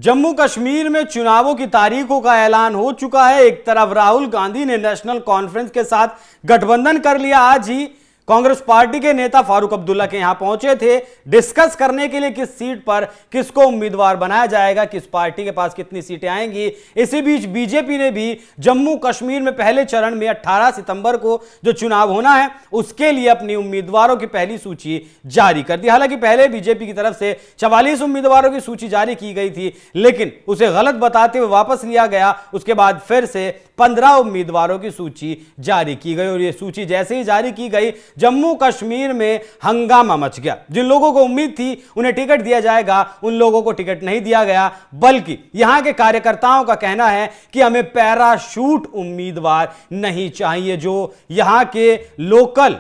जम्मू कश्मीर में चुनावों की तारीखों का ऐलान हो चुका है। एक तरफ राहुल गांधी ने नेशनल कॉन्फ्रेंस के साथ गठबंधन कर लिया। आज ही कांग्रेस पार्टी के नेता फारूक अब्दुल्ला के यहां पहुंचे थे डिस्कस करने के लिए किस सीट पर किसको उम्मीदवार बनाया जाएगा, किस पार्टी के पास कितनी सीटें आएंगी। इसी बीच बीजेपी ने भी जम्मू कश्मीर में पहले चरण में 18 सितंबर को जो चुनाव होना है उसके लिए अपनी उम्मीदवारों की पहली सूची जारी कर दी। हालांकि पहले बीजेपी की तरफ से 44 उम्मीदवारों की सूची जारी की गई थी, लेकिन उसे गलत बताते हुए वापस लिया गया। उसके बाद फिर से 15 उम्मीदवारों की सूची जारी की गई और यह सूची जैसे ही जारी की गई जम्मू कश्मीर में हंगामा मच गया। जिन लोगों को उम्मीद थी उन्हें टिकट दिया जाएगा, उन लोगों को टिकट नहीं दिया गया, बल्कि यहां के कार्यकर्ताओं का कहना है कि हमें पैराशूट उम्मीदवार नहीं चाहिए। जो यहां के लोकल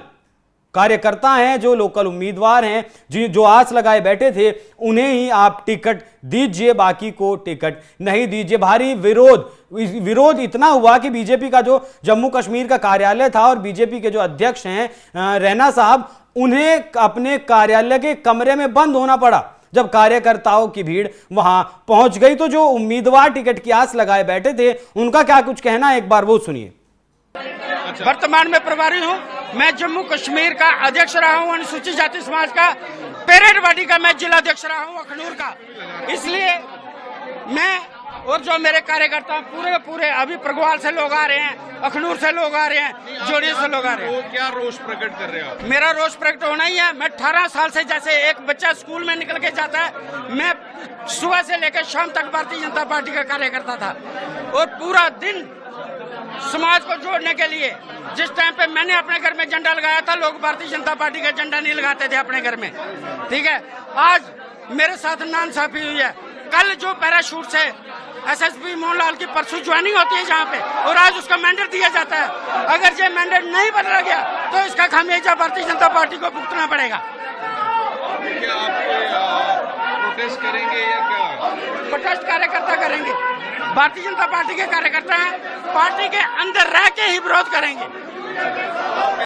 कार्यकर्ता हैं, जो लोकल उम्मीदवार हैं, जो आस लगाए बैठे थे, उन्हें ही आप टिकट दीजिए, बाकी को टिकट नहीं दीजिए। भारी विरोध इतना हुआ कि बीजेपी का जो जम्मू कश्मीर का कार्यालय था और बीजेपी के जो अध्यक्ष हैं रैना साहब, उन्हें अपने कार्यालय के कमरे में बंद होना पड़ा। जब कार्यकर्ताओं की भीड़ वहां पहुंच गई तो जो उम्मीदवार टिकट की आस लगाए बैठे थे उनका क्या कुछ कहना है, एक बार वो सुनिए। वर्तमान में प्रभारी हूँ मैं, जम्मू कश्मीर का अध्यक्ष रहा हूँ, अनुसूचित जाति समाज का पेरेड बॉडी का मैं जिला अध्यक्ष रहा हूँ अखनूर का। इसलिए मैं और जो मेरे कार्यकर्ता पूरे अभी प्रगवाल से लोग आ रहे हैं, अखनूर से लोग आ रहे हैं, जोड़िया से लोग आ रहे हैं। तो क्या रोष प्रकट कर रहे हो आप? मेरा रोष प्रकट होना ही है। मैं 18 साल से, जैसे एक बच्चा स्कूल में निकल के जाता है, मैं सुबह से लेकर शाम तक भारतीय जनता पार्टी का कार्यकर्ता था और पूरा दिन समाज को जोड़ने के लिए जिस टाइम पे मैंने अपने घर में झंडा लगाया था, लोग भारतीय जनता पार्टी का झंडा नहीं लगाते थे अपने घर में। ठीक है, आज मेरे साथ नाइंसाफी हुई है। कल जो पैराशूट से एसएसपी मोहनलाल की परसों ज्वाइनिंग होती है जहाँ पे, और आज उसका मैंडेट दिया जाता है। अगर ये मैंडेट नहीं बदला गया तो इसका खामियाजा भारतीय जनता पार्टी को भुगतना पड़ेगा। क्या आप प्रोटेस्ट करेंगे या क्या? प्रोटेस्ट कार्यकर्ता करेंगे, भारतीय जनता पार्टी के कार्यकर्ता हैं, पार्टी के अंदर रह के ही विरोध करेंगे।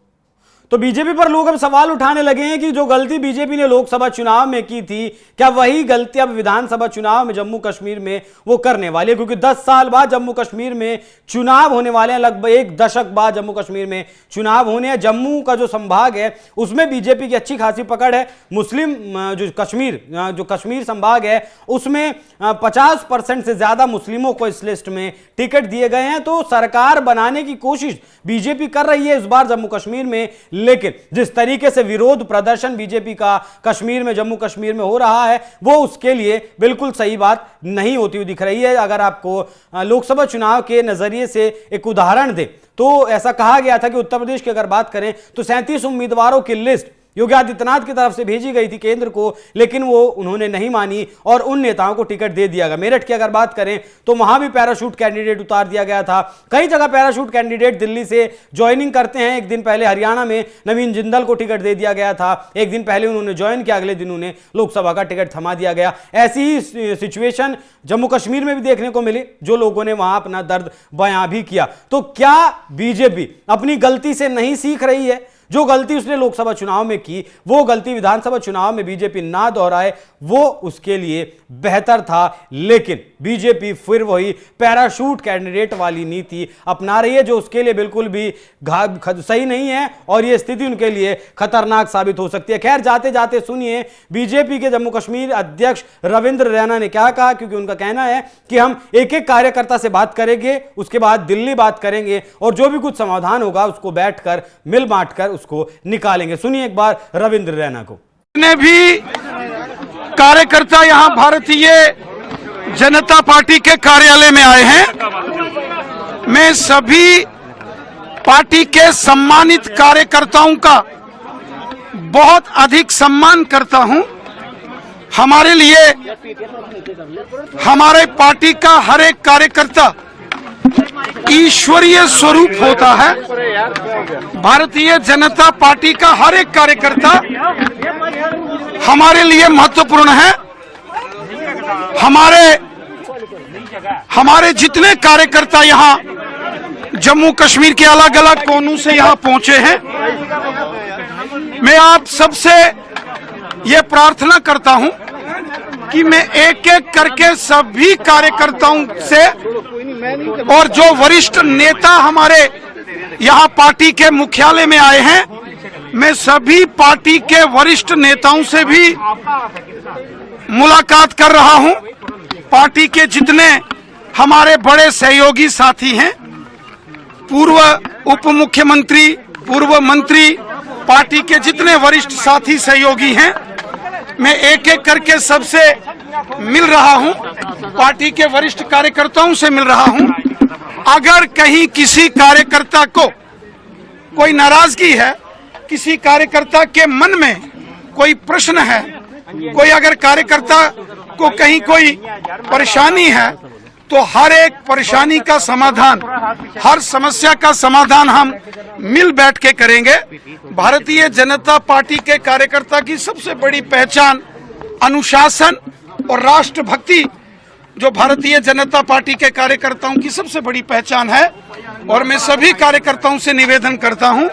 तो बीजेपी पर लोग अब सवाल उठाने लगे हैं कि जो गलती बीजेपी ने लोकसभा चुनाव में की थी, क्या वही गलती अब विधानसभा चुनाव में जम्मू कश्मीर में वो करने वाली है? क्योंकि 10 साल बाद जम्मू कश्मीर में चुनाव होने वाले हैं, लगभग एक दशक बाद जम्मू कश्मीर में चुनाव होने हैं। जम्मू का जो संभाग है उसमें बीजेपी की अच्छी खासी पकड़ है। मुस्लिम जो कश्मीर संभाग है उसमें 50% से ज्यादा मुस्लिमों को इस लिस्ट में टिकट दिए गए हैं। तो सरकार बनाने की कोशिश बीजेपी कर रही है इस बार जम्मू कश्मीर में, लेकिन जिस तरीके से विरोध प्रदर्शन बीजेपी का कश्मीर में, जम्मू कश्मीर में हो रहा है, वो उसके लिए बिल्कुल सही बात नहीं होती हुई दिख रही है। अगर आपको लोकसभा चुनाव के नजरिए से एक उदाहरण दें तो ऐसा कहा गया था कि उत्तर प्रदेश की अगर बात करें तो 37 उम्मीदवारों की लिस्ट योगी आदित्यनाथ की तरफ से भेजी गई थी केंद्र को, लेकिन वो उन्होंने नहीं मानी और उन नेताओं को टिकट दे दिया गया। मेरठ की अगर बात करें तो वहां भी पैराशूट कैंडिडेट उतार दिया गया था। कई जगह पैराशूट कैंडिडेट दिल्ली से ज्वाइनिंग करते हैं। एक दिन पहले हरियाणा में नवीन जिंदल को टिकट दे दिया गया था, एक दिन पहले उन्होंने ज्वाइन किया, अगले दिन उन्हें लोकसभा का टिकट थमा दिया गया। ऐसी ही सिचुएशन जम्मू कश्मीर में भी देखने को मिली, जो लोगों ने वहां अपना दर्द बयां भी किया। तो क्या बीजेपी अपनी गलती से नहीं सीख रही है? जो गलती उसने लोकसभा चुनाव में की वो गलती विधानसभा चुनाव में बीजेपी ना दोहराए, वो उसके लिए बेहतर था। लेकिन बीजेपी फिर वही पैराशूट कैंडिडेट वाली नीति अपना रही है, जो उसके लिए बिल्कुल भी सही नहीं है और यह स्थिति उनके लिए खतरनाक साबित हो सकती है। खैर, जाते जाते सुनिए बीजेपी के जम्मू कश्मीर अध्यक्ष रविंद्र रैना ने क्या कहा, क्योंकि उनका कहना है कि हम एक एक कार्यकर्ता से बात करेंगे, उसके बाद दिल्ली बात करेंगे और जो भी कुछ समाधान होगा उसको बैठकर मिल बांट कर उसको निकालेंगे। सुनिए एक बार रविंद्र रैना को। ने भी कार्यकर्ता यहां भारतीय जनता पार्टी के कार्यालय में आए हैं। मैं सभी पार्टी के सम्मानित कार्यकर्ताओं का बहुत अधिक सम्मान करता हूं। हमारे लिए हमारे पार्टी का हर एक कार्यकर्ता ईश्वरीय स्वरूप होता है। भारतीय जनता पार्टी का हर एक कार्यकर्ता हमारे लिए महत्वपूर्ण है। हमारे जितने कार्यकर्ता यहाँ जम्मू कश्मीर के अलग अलग कोनों से यहाँ पहुंचे हैं, मैं आप सबसे ये प्रार्थना करता हूं कि मैं एक एक करके सभी कार्यकर्ताओं से और जो वरिष्ठ नेता हमारे यहाँ पार्टी के मुख्यालय में आए हैं, मैं सभी पार्टी के वरिष्ठ नेताओं से भी मुलाकात कर रहा हूं। पार्टी के जितने हमारे बड़े सहयोगी साथी हैं, पूर्व उप मुख्यमंत्री, पूर्व मंत्री, पार्टी के जितने वरिष्ठ साथी सहयोगी हैं, मैं एक एक करके सबसे मिल रहा हूं, पार्टी के वरिष्ठ कार्यकर्ताओं से मिल रहा हूं। अगर कहीं किसी कार्यकर्ता को कोई नाराजगी है, किसी कार्यकर्ता के मन में कोई प्रश्न है, कोई अगर कार्यकर्ता को कहीं कोई परेशानी है, तो हर एक परेशानी का समाधान, हर समस्या का समाधान हम मिल बैठ के करेंगे। भारतीय जनता पार्टी के कार्यकर्ता की सबसे बड़ी पहचान अनुशासन और राष्ट्रभक्ति, जो भारतीय जनता पार्टी के कार्यकर्ताओं की सबसे बड़ी पहचान है। और मैं सभी कार्यकर्ताओं से निवेदन करता हूं,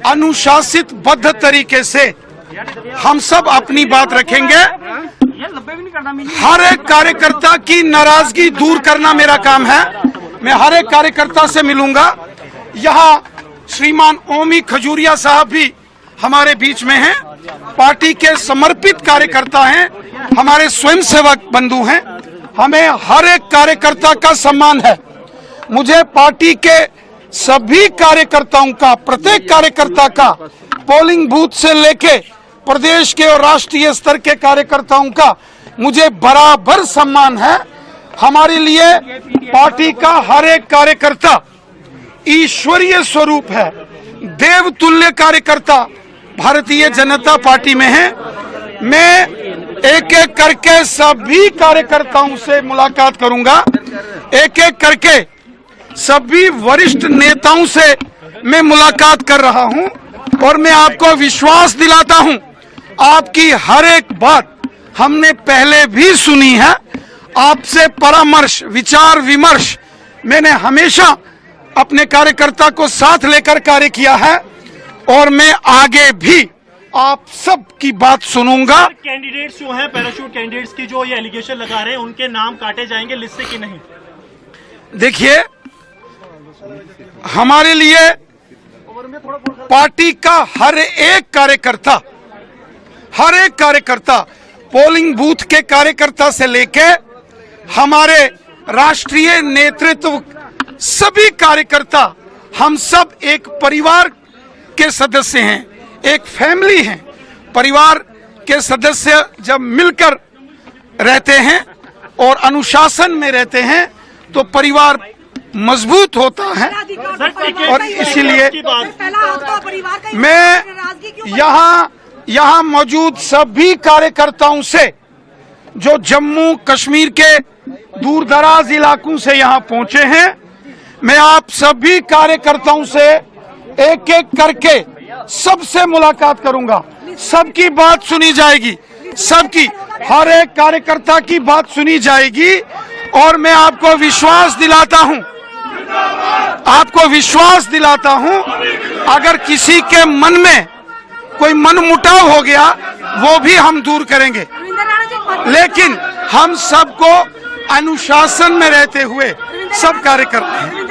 अनुशासित बद्ध तरीके से हम सब अपनी बात रखेंगे। हर एक कार्यकर्ता की नाराजगी दूर करना मेरा काम है। मैं हर एक कार्यकर्ता से मिलूंगा। यहाँ श्रीमान ओमी खजूरिया साहब भी हमारे बीच में हैं, पार्टी के समर्पित कार्यकर्ता हैं, हमारे स्वयंसेवक बंधु हैं। हमें हर एक कार्यकर्ता का सम्मान है। मुझे पार्टी के सभी कार्यकर्ताओं का, प्रत्येक कार्यकर्ता का, पोलिंग बूथ से लेके प्रदेश के और राष्ट्रीय स्तर के कार्यकर्ताओं का मुझे बराबर सम्मान है। हमारे लिए पार्टी का हर एक कार्यकर्ता ईश्वरीय स्वरूप है, देवतुल्य कार्यकर्ता भारतीय जनता पार्टी में है। मैं एक एक करके सभी कार्यकर्ताओं से मुलाकात करूंगा, एक एक करके सभी वरिष्ठ नेताओं से मैं मुलाकात कर रहा हूं। और मैं आपको विश्वास दिलाता हूं, आपकी हर एक बात हमने पहले भी सुनी है। आपसे परामर्श, विचार विमर्श मैंने हमेशा अपने कार्यकर्ता को साथ लेकर कार्य किया है और मैं आगे भी आप सब की बात सुनूंगा। कैंडिडेट्स जो हैं, पैराशूट कैंडिडेट्स की जो ये एलिगेशन लगा रहे हैं, उनके नाम काटे जाएंगे लिस्ट से कि नहीं? देखिए, हमारे लिए पार्टी का हर एक कार्यकर्ता, पोलिंग बूथ के कार्यकर्ता से लेके हमारे राष्ट्रीय नेतृत्व, सभी कार्यकर्ता, हम सब एक परिवार के सदस्य हैं, एक फैमिली हैं। परिवार के सदस्य जब मिलकर रहते हैं और अनुशासन में रहते हैं तो परिवार मजबूत होता है। और इसीलिए मैं यहाँ मौजूद सभी कार्यकर्ताओं से, जो जम्मू कश्मीर के दूर दराज इलाकों से यहाँ पहुंचे हैं, मैं आप सभी कार्यकर्ताओं से एक एक करके सबसे मुलाकात करूंगा। सबकी बात सुनी जाएगी, सबकी, हर एक कार्यकर्ता की बात सुनी जाएगी। और मैं आपको विश्वास दिलाता हूं, अगर किसी के मन में कोई मनमुटाव हो गया, वो भी हम दूर करेंगे। लेकिन हम सबको अनुशासन में रहते हुए सब कार्य करते हैं।